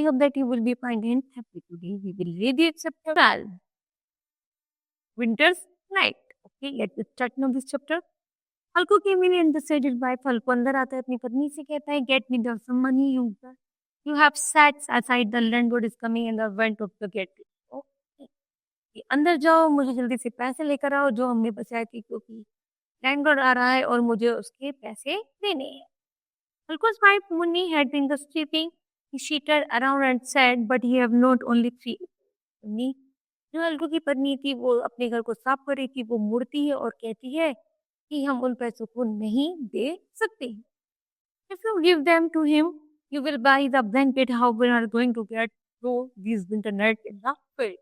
hope that you will be fine and happy today. We will read the chapter 12, Winter's Night. Okay, let's start now this chapter. Halku came in and decided by हल्कू अंदर आता है अपनी पत्नी से कहता है get me the some money you have sat aside the landlord is coming and I went up to get it. Okay. कि अंदर जाओ मुझे जल्दी से पैसे लेकर आओ जो हमने बचाए थे क्योंकि लैंडलॉर्ड आ रहा है और मुझे उसके पैसे देने हैं. Hulku's wife Munni had been the sweeping. She turned around and said, "But he have not only three." Munni जो हल्कू की पत्नी थी वो अपने घर को साफ कर रही थी. वो मुड़ती है और कहती है कि हम उन पैसों को नहीं दे सकते. If you give them to him, you will buy the blanket. How we are going to get through these winter nights in the field?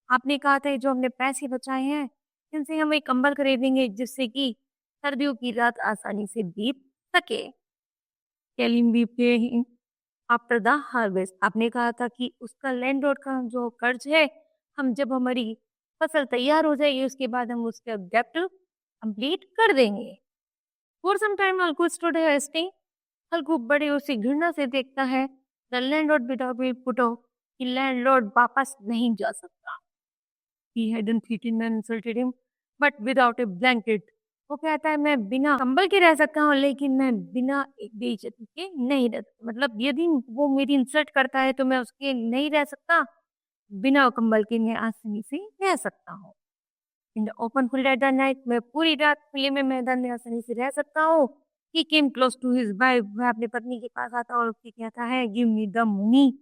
आपने कहा था जो हमने पैसे बचाए हैं इनसे हम एक कंबल खरीदेंगे जिससे कि सर्दियों की रात आसानी से बीत सके. Telling we pay him after the harvest. आपने कहा था कि उसका लैंडलॉर्ड का जो कर्ज है हम जब हमारी फसल तैयार हो जाएगी उसके बाद हम उसका डेब्ट कंप्लीट कर देंगे. For some time Halku stood hesitating. हल्कू बड़े उसे घृणा से देखता है. The landlord without being put off कि लैंडलॉर्ड वापस नहीं जा सकता. He hadn't threatened and insulted him, but without a blanket. वो कहता है मैं बिना कंबल के रह सकता हूँ लेकिन मैं बिना एक बेइज्जती के नहीं रह सकता. मतलब यदि वो मेरी इंसल्ट करता है तो मैं उसके नहीं रह सकता. बिना कंबल के मैं आसानी से रह सकता हूँ. इन the open field at the night मैं पूरी रात खुले में मैदान में आसानी से रह सकता हूँ. He came close to his wife. वह अपनी पत्नी के पास आता और उससे कहता है give me the money.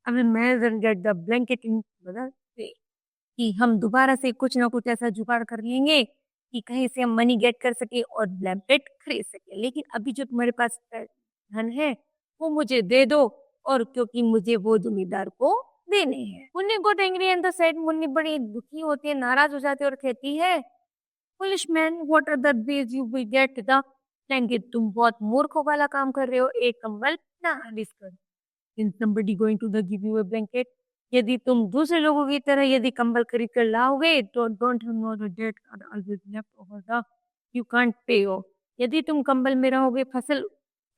I will manage and get the blanket in another way. कि हम दोबारा से कुछ ना कुछ ऐसा जुगाड़ कर लेंगे कि कहीं से हम मनी गेट कर सके और ब्लैंकेट खरीद सके. लेकिन अभी जो तुम्हारे पास धन है वो मुझे दे दो और क्योंकि मुझे वो जमींदार को देने हैं. Munni got angry and the said. Munni बड़ी दुखी होती है नाराज हो जाती है और कहती है foolish man what are the ways you will get the blanket. तुम बहुत मूर्खों वाला काम कर रहे हो. एक कंबल ना खरीद कर. Is somebody going to the give you a blanket. यदि तुम दूसरे लोगों की तरह यदि कंबल खरीद कर लाओगे तो don't know the debt always left over the you can't pay हो. यदि तुम कंबल में रहोगे फसल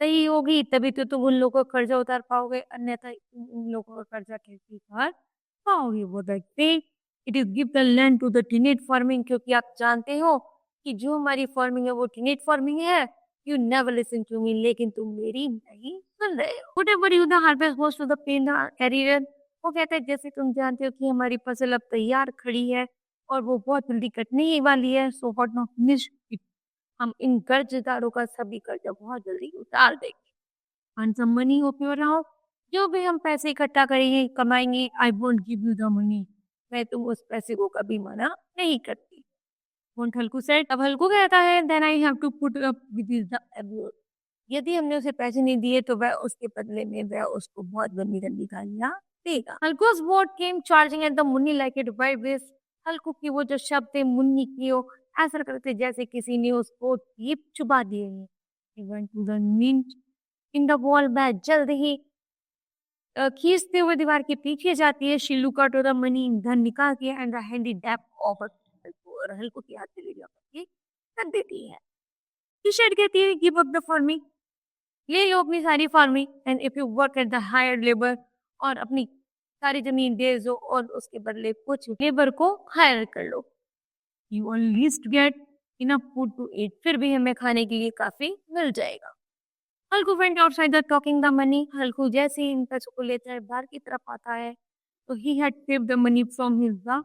सही होगी तभी तो तुम उन लोगों का कर्जा उतार पाओगे अन्यथा उन लोगों का कर्जा कैसे उतार पाओगे. वो देखते it is give the land to the teenage farming. क्योंकि आप जानते हो कि जो हमारी फार्मिंग है वो टीनेज फार्मिंग है. You never listen to me. लेकिन तुम मेरी नहीं सुन रहे हो. Whatever you the harvest goes to the pen carrier. वो कहता है जैसे तुम जानते हो कि हमारी फसल अब तैयार खड़ी है और वो बहुत जल्दी कटने ही वाली है. So what not finish it. हम इन कर्जदारों का सभी कर्जा बहुत जल्दी उतार देंगे. And some money hope your house. जो भी हम पैसे इकट्ठा करेंगे कमाएंगे I won't give you the money. मैं तुम उस पैसे को कभी मना नहीं करती. Won't Halku said. अब हल्कू कहता है then I have to put up with the abuse. यदि हमने उसे पैसे नहीं दिए तो वह उसके बदले में वह उसको बहुत गंदी गंदी गालियां देगा. हल्कू's word came charging at the Munni like it vibrates. हल्कू की वो जो शब्द थे मुन्नी की वो ऐसा करते जैसे किसी ने उसको जीप चुबा दिए. He went to the niche in the wall. वह जल्द ही खींचते हुए दीवार के पीछे जाती है. She looked out the money. धन निकाल के and the handy dap of हल्कू और हल्कू के हाथ से ले जाकर कर देती है. She said कहती है give up the farming. ले लो अपनी सारी farming and if you work at the hire labour. और अपनी सारी जमीन दे दो और उसके बदले कुछ लेबर को हायर कर लो. You least get enough food to eat. फिर भी हमें खाने के लिए काफी मिल जाएगा. Halku went outside the talking the money. Halku जैसे ही इन पैसों को लेता है बाहर की तरफ आता है तो he had saved the money from his the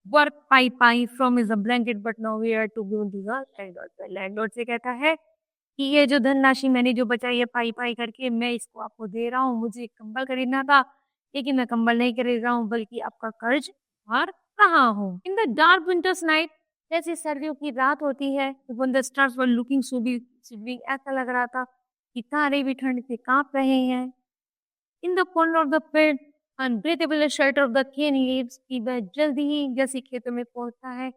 work pie from his blanket but now we are to give to the landlord. Landlord से कहता है कि ये जो धनराशि मैंने जो बचाई है पाई करके मैं इसको आपको दे रहा हूँ. मुझे एक कंबल खरीदना था लेकिन मैं कंबल नहीं खरीद रहा हूँ बल्कि आपका कर्ज भर रहा हूँ. In the dark winters night. जैसे सर्दियों की रात होती है when the stars were looking so big, ऐसा लग रहा था कि तारे भी ठंड से कांप रहे हैं. In the corner of the पेड़ unbreathable shelter of the thin leaves. की वह जल्दी ही जैसे खेतों में पहुंचता है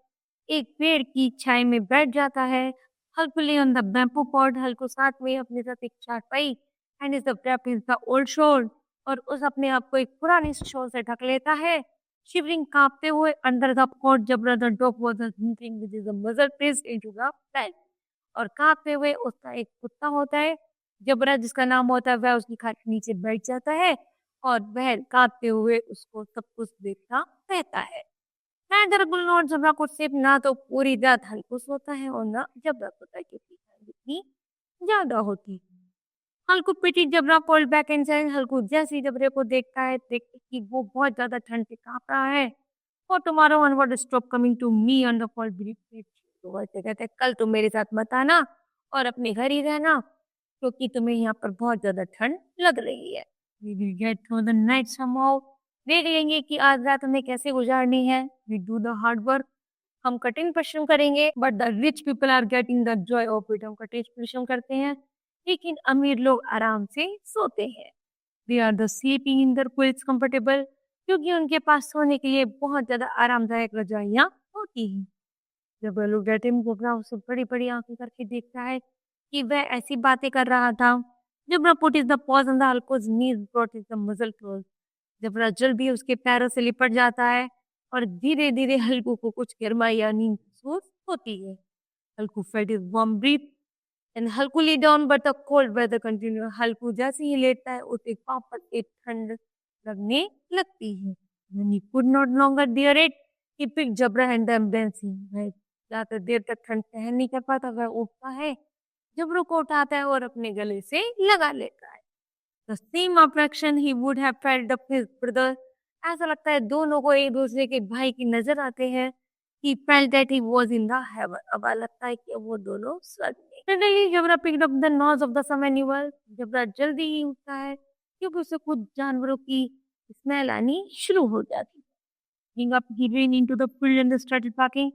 एक पेड़ की छाई में बैठ जाता है. हल्कू lay on the bamboo pod. हल्कू साथ में अपने साथ एक चारपाई and is the wrap is the old shawl. और उस अपने आप को एक पुरानी शॉल से ढक लेता है. शिवरिंग कांपते हुए under the pod Jabra the dog was hunting with his muzzle pressed into the plant. और कांपते हुए उसका एक कुत्ता होता है जबरा जिसका नाम होता है वह उसकी खाट के नीचे बैठ जाता है और वह काँपते हुए उसको सब कुछ देखता रहता है। नेदर बुल नॉर ज़ेब्रा को सिर्फ ना तो पूरी रात हल्को सोता है और ना ज़ेब्रा सोता है, क्योंकि ठंड इतनी ज़्यादा होती है। हल्कू पिटी ज़ेब्रा पुल्ड बैक इनसाइड। हल्कू जैसे ही ज़ेब्रे को देखता है, देखते कि वो बहुत ज़्यादा ठंड से काँप रहा है। For tomorrow onward stop coming to me on the fall brief. तो वो ऐसे कहते हैं, कल तुम मेरे साथ मत आना और अपने घर ही रहना, क्योंकि तुम्हें यहाँ पर बहुत ज़्यादा ठंड लग रही है। We will get through the night somehow. देख लेंगे कि आज रात हमें कैसे गुजारनी है। We do the hard work. हम कठिन परिश्रम करेंगे, but the rich people are getting the joy of it. हम कठिन परिश्रम करते हैं, लेकिन अमीर लोग आराम से सोते हैं। They are the sleeping in their quilts comfortable, क्योंकि उनके पास सोने के लिए बहुत ज़्यादा आरामदायक रजाइयाँ होती हैं। जब वह लोग रहते हैं, घबरा उसे बड़ी-बड़ी आँखें करके देखता है कि वह ऐसी बातें कर रहा था। Jabra put his the paws on the Halku's knees brought his the muzzle close. Jabra जल्दी उसके पैरों से लिपट जाता है और धीरे-धीरे हल्कू को कुछ गरमाई या नींद महसूस होती है। Halku felt his warm breath and Halku lay down, but the cold weather continue. Halku जैसे ही लेटता है, उसे वापस एक ठंड लगने लगती है। When he could not longer bear it, he picked Jabra and the embracing. वह ज़्यादा देर तक ठंड सहन नहीं कर पाता, वह उठता है, जबरों को उठाता है और अपने गले से लगा लेता है। The same affection he would have felt of his brother. ऐसा लगता है दोनों को एक दूसरे के भाई की नजर आते हैं। He felt that he was in the heaven. अब लगता है कि वो दोनों स्वर्ग में। Suddenly, Jabra picked up the nose of the some animal. जबरा जल्दी ही उठता है, क्योंकि उसे खुद जानवरों की स्मेल आनी शुरू हो जाती है। Picking up, he ran into the field and started barking.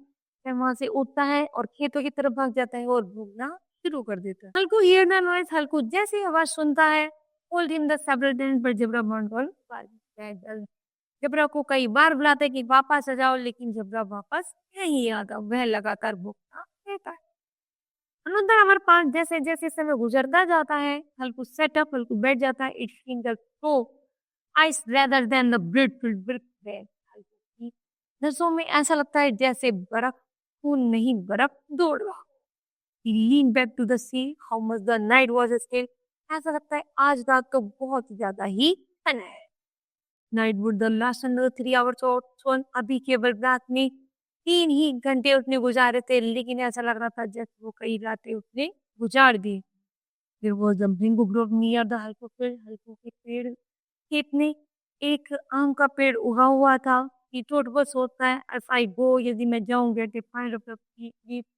वह वहां से उठता है और खेतों की तरफ भाग जाता है और भूखना शुरू कर देता है। हल्कू हियर द नॉइज। हल्कू जैसे ही आवाज सुनता है, told him the several times, but Jabra won't go back. जबरा को कई बार बुलाता है कि वापस आ जाओ, लेकिन जबरा वापस नहीं आता। वह लगातार भूखता रहता है। अनंतर हमारे पास जैसे जैसे समय गुजरता जाता है, हल्कू सेटअप, हल्कू बैठ जाता है। It finger through ice rather than the blood filled brick bag. Halku की नसों में ऐसा लगता है जैसे बर्फ खून नहीं, बर्फ दौड़ रहा। He leaned back to the sea. How much the night was still. ऐसा लगता है आज रात तो बहुत ज्यादा ही घना है। Night would the last under 3 hours और सोन। अभी केवल रात में 3 ही घंटे उसने गुजारे थे, लेकिन ऐसा लग रहा था जैसे वो कई रातें उसने गुजार दी। There was a bamboo grove near the हल्को पेड़। हल्को के पेड़ खेत में एक आम का पेड़ उगा हुआ था। He thought वो सोचता है, if I go, यदि मैं जाऊँ, get a pile of the leaves,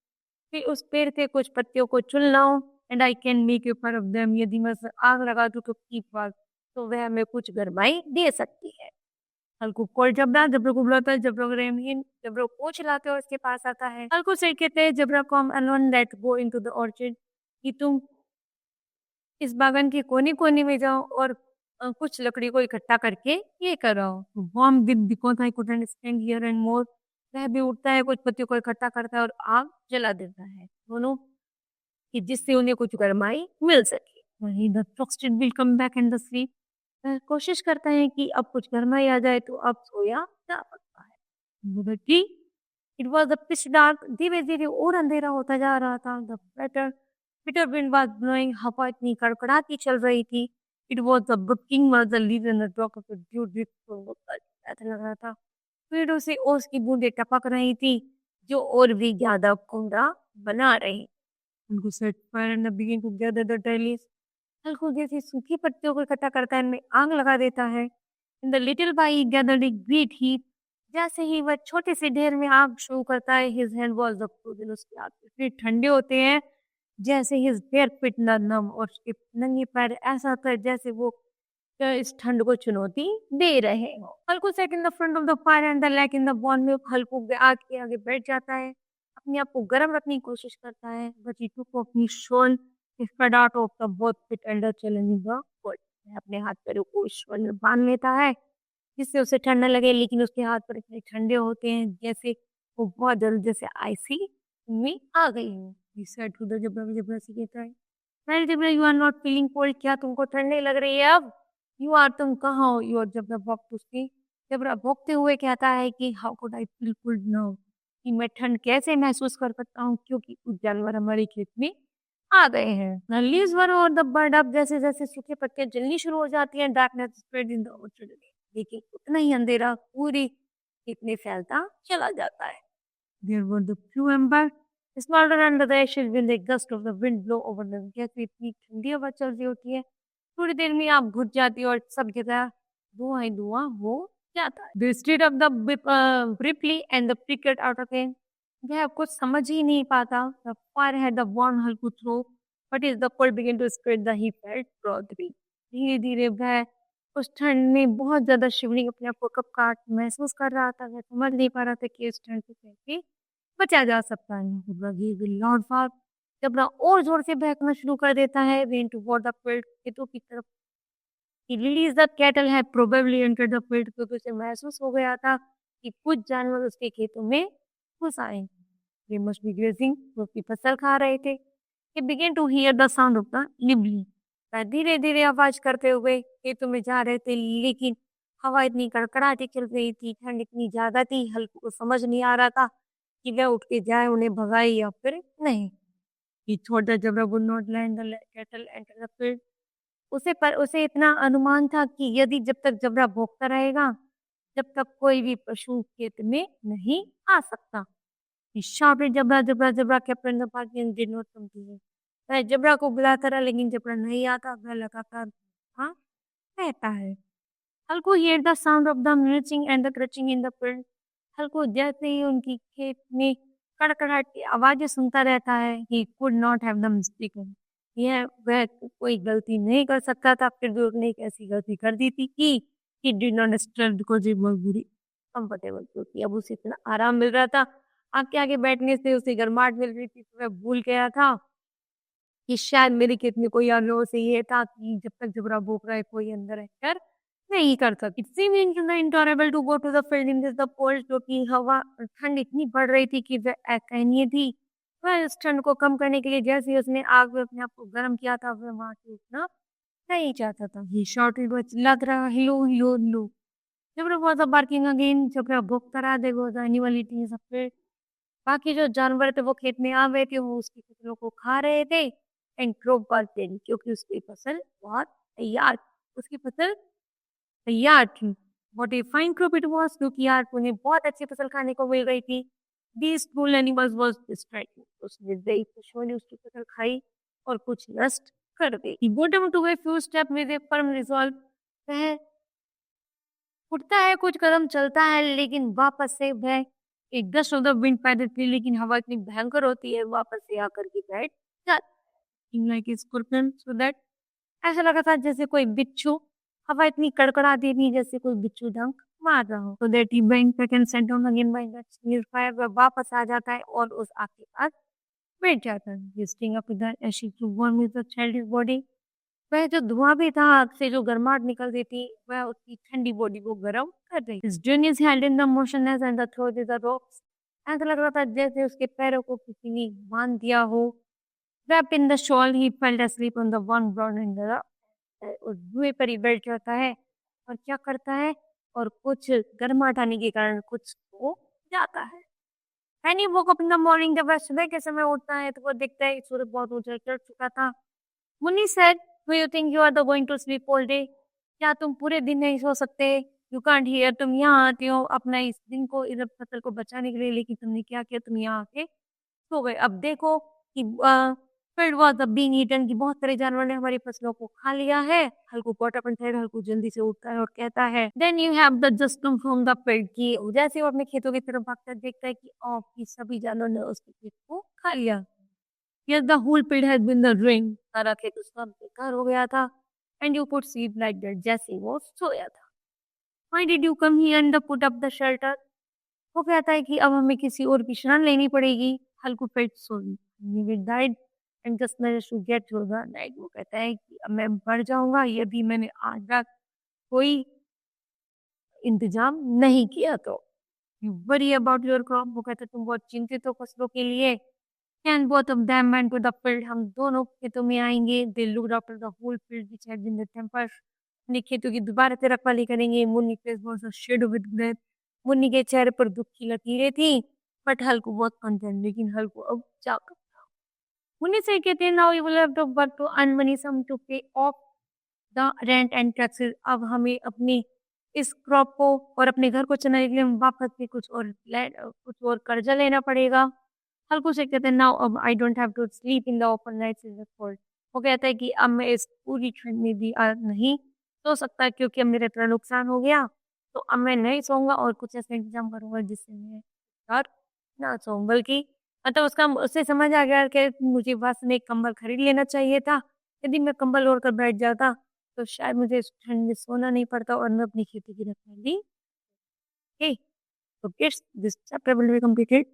फिर उस पेड़ के कुछ पत्तियों को चुन लाऊं, and I can make a fur of them. यदि मैं उसे आग लगा दूं तो कीप वार्म, तो वह हमें कुछ गरमाई दे सकती है। हल्कू कॉल जबरा। जबरा को बुलाता है। जबरा रेमहीन जबरा को चिल्लाते और उसके पास आता है। हल्कू से कहते हैं, जबरा को हम alone let go into the orchard, कि तुम इस बागान के कोने-कोने में जाओ और कुछ लकड़ी को इकट्ठा करके ये कराओ। Warm with because I couldn't stand here and more. वह भी उठता है, कुछ पत्तियों को इकट्ठा करता है और आग जला देता है। दोनों कि जिससे उन्हें कुछ गरमाई मिल सके। वहीं the frosted will come back and the sleep. वह कोशिश करता है कि अब कुछ गरमाई आ जाए तो अब सोया जा सकता है। बल्कि it was the pitch dark. धीरे-धीरे और अंधेरा होता जा रहा था। The better bitter wind was blowing. हवा इतनी कड़कड़ाती चल रही थी। It was the booking was the leave in the drop of the due drip. ऐसा लग रहा था पेड़ों से ओस की बूंदें टपक रही थी, जो और भी ज्यादा कोहरा बना रही। उनको set fire and begin to gather the tellies. Halku जैसी सूखी पत्तियों को इकट्ठा करता है, इनमें आग लगा देता है। In the little by gathered a great heat. जैसे ही वह छोटे से ढेर में आग शुरू करता है, his hand was the frozen. उसके हाथ इतने ठंडे होते हैं जैसे हिज बेयर फिट न नम, और उसके नंगे पैर ऐसा होता है जैसे वो इस ठंड को चुनौती दे रहे हो। Halku sat in the front of the fire and the lack in the bone में। हल्कू आग के आगे बैठ जाता है, अपने आप को गर्म रखने की कोशिश करता है। But he took off his shawl, spread out of the both fit and the challenging the cold. वह अपने हाथ पैरों को शॉल में बांध लेता है, जिससे उसे ठंड न लगे, लेकिन उसके हाथ पैर इतने ठंडे होते हैं जैसे वो बहुत जल्द जैसे आइसी में आ गई हो। He said to the जबरा। जबरा से कहता है, well Jabra, you are not feeling cold। क्या तुमको ठंड नहीं लग रही है अब? You are, तुम कहाँ हो? You are जबरा वक्त उसकी। जबरा भोंकते हुए कहता है कि how could I feel cold now? कि मैं ठंड कैसे महसूस कर सकता हूँ, क्योंकि कुछ जानवर हमारे खेत में आ गए हैं। The leaves were over the bird up, जैसे जैसे सूखे पत्ते जलनी शुरू हो जाती हैं। Darkness spread in the orchard again. लेकिन उतना ही अंधेरा पूरी इतने फैलता चला जाता है। There were the few embers, smaller under the ashes when the gust of the wind blow over them. जैसे इतनी ठंडी हवा चल रही होती है, थोड़ी देर में आप घुट जाती हो और सब जगह धुआं ही धुआं हो जाता है। They stood up the briefly and the flickered out again. वह कुछ समझ ही नहीं पाता। The fire had the warm Halku throw, but as the cold began to spread, the he felt broadly. धीरे धीरे वह उस ठंड में बहुत ज्यादा शिवरिंग अपने आप को कपकाट महसूस कर रहा था। वह समझ नहीं पा रहा था कि इस ठंड से कैसे बचा जा सकता है। लॉर्ड फाग जब और जोर से बहकना शुरू कर देता है। Rain to water the field, खेतों की तरफ। He released the cattle had probably entered the field, क्योंकि उसे महसूस हो गया था कि कुछ जानवर उसके खेतों में घुस आए। They must be grazing, वो उसकी फसल खा रहे थे। He began to hear the sound of the nibbling. वह धीरे धीरे आवाज करते हुए खेतों में जा रहे थे, लेकिन हवा इतनी कड़कड़ाती चल रही थी, ठंड इतनी ज्यादा थी, हल्कू को समझ नहीं आ रहा था कि वह उठ के जाए, उन्हें भगाए या फिर नहीं। He thought that Jabra would not land the cattle enter the field. उसे इतना अनुमान था कि यदि जब तक जबरा भोंकता रहेगा, जब तक कोई भी पशु खेत में नहीं आ सकता। He shouted, "Jabra, Jabra, Jabra," kept on the party and did not come to him. वह जबरा को बुलाता रहा, लेकिन जबरा नहीं आता। वह लगातार हाँ रहता है। हल्कू heard the sound of the mulching and the crunching in the field. हल्कू जैसे ही उनकी खेत में कड़कड़ाहट की आवाजें सुनता रहता है। He could not have the mistaken. वह कोई गलती नहीं कर सकता था। फिर भी उसने एक ऐसी गलती कर दी थी कि he did not understand because it was very comfortable, क्योंकि अब उसे इतना आराम मिल रहा था। आगे आगे बैठने से उसे गर्माहट मिल रही थी, तो वह भूल गया था कि शायद मेरे खेत में कोई आ गया। उसे ये था कि जब तक जबरा भूख रहा है, कोई अंदर एंटर नहीं कर सकता। It seemed intolerable to go to the field in the cold, क्योंकि हवा ठंड इतनी बढ़ रही थी कि वह असहनीय थी। वह इस ठंड को कम करने के लिए जैसे ही उसने आग में अपने आप को गर्म किया था, वह वहां से उठना नहीं चाहता था। He shouted, वह चिल्लाता रहा, "Hello, hello, hello." Jabra was barking again. जबरा भौंकता रहा। There was animal eating his field. बाकी जो जानवर थे वो खेत में आ गए थे, वो उसकी फसलों को खा रहे थे। एंड क्रॉप वाज रेडी, क्योंकि उसकी फसल बहुत तैयार, उसकी फसल तैयार थी। What a fine crop it was, क्योंकि यार उन्हें बहुत अच्छी फसल खाने को मिल रही थी। These two animals was distracting, उसने कई पशुओं ने उसकी फसल खाई और कुछ नष्ट कर दी। He got him to a few steps with a firm resolve. वह उठता है, कुछ कदम चलता है, लेकिन वापस से वह एक गस्ट ऑफ द विंड पैदल थी, लेकिन हवा इतनी भयंकर होती है, वापस से आकर के बैठ जाता है। Like a scorpion, so that ऐसा लगा था जैसे कोई बिच्छू। हवा इतनी कड़कड़ाती थी जैसे कोई बिच्छू डंक मार रहा हो। So that he went back and sat down again by the near fire. वह वापस आ जाता है और उस आग के पास बैठ जाता है। He sting up with the ashes to warm his childish body. वह जो धुआं भी था आग से, जो गर्माहट निकल रही थी, वह उसकी ठंडी बॉडी को गर्म कर रही। His journey held in the motionless and the throat is the rocks. ऐसा लग रहा था जैसे उसके पैरों को किसी ने बांध दिया हो। Wrapped in the shawl, he fell asleep on the one brown in the उस धुएं पर ही बैठ जाता है और क्या करता है, और कुछ गर्माहट आने के कारण कुछ हो जाता है। When he woke up in the morning, जब वह सुबह के समय उठता है तो वो देखता है कि सूरज बहुत ऊंचा चढ़ चुका था। Munni said, "Do you think you are going to sleep all day?" क्या तुम पूरे दिन नहीं सो सकते? You can't hear, तुम यहाँ आते हो अपना इस दिन को, इस फसल को बचाने के लिए, लेकिन तुमने क्या किया, तुम यहाँ आके सो गए। अब देखो कि field was being eaten, कि बहुत सारे जानवर ने हमारी फसलों को खा लिया है। हल्कू got up and said, हल्कू जल्दी से उठता है और कहता है, Then you have the just come from the field, कि जैसे वो अपने खेतों की तरफ भागकर देखता है कि कि सभी जानवरों ने उसके खेत को खा लिया। Yes, the whole field has been the ruin. सारा खेत उसका बेकार हो गया था। And you could see like that जैसे वो सोया था। Why did you come here and put up the shelter? वो कहता है कि अब हमें किसी और की शरण लेनी पड़ेगी। हल्कू पेट सोई। We died and just managed to get through the night. वो कहता है कि अब मैं मर जाऊंगा यदि मैंने आज रात कोई इंतजाम नहीं किया तो। You worry about your crop. वो कहता है तुम बहुत चिंतित हो फसलों के लिए। And both of them went to the field. हम दोनों खेतों में आएंगे। They looked after the whole field which had been the temper. अपने खेतों की दोबारा से रखवाली करेंगे। Munni face was a shade with breath. Munni के चेहरे पर दुख की लकीरें थी, बट हल्कू बहुत कंटेंट, लेकिन हल्कू अब जाकर मुन्नी सर कहते हैं now you will have to work to earn money some to pay off the rent and taxes. अब हमें अपनी इस क्रॉप को और अपने घर को चलाने के लिए वापस से कुछ और कर्जा लेना पड़ेगा। हल्कू से कहते हैं नाउ अब I don't have to sleep in the open nights in the cold. वो कहता है कि अब मैं इस पूरी ठंड में भी नहीं सो सकता क्योंकि अब मेरा इतना नुकसान हो गया। तो अब मैं नहीं सोऊंगा और कुछ ऐसा इंतजाम करूंगा जिससे मैं रात ना सोऊं। बल्कि मतलब उससे समझ आ गया कि मुझे बस में एक कंबल खरीद लेना चाहिए था। यदि मैं कंबल ओढ़ कर बैठ जाता तो शायद मुझे इस ठंड में सोना नहीं पड़ता और मैं अपनी खेती की रखवाली। Okay, so kids, this chapter will be completed.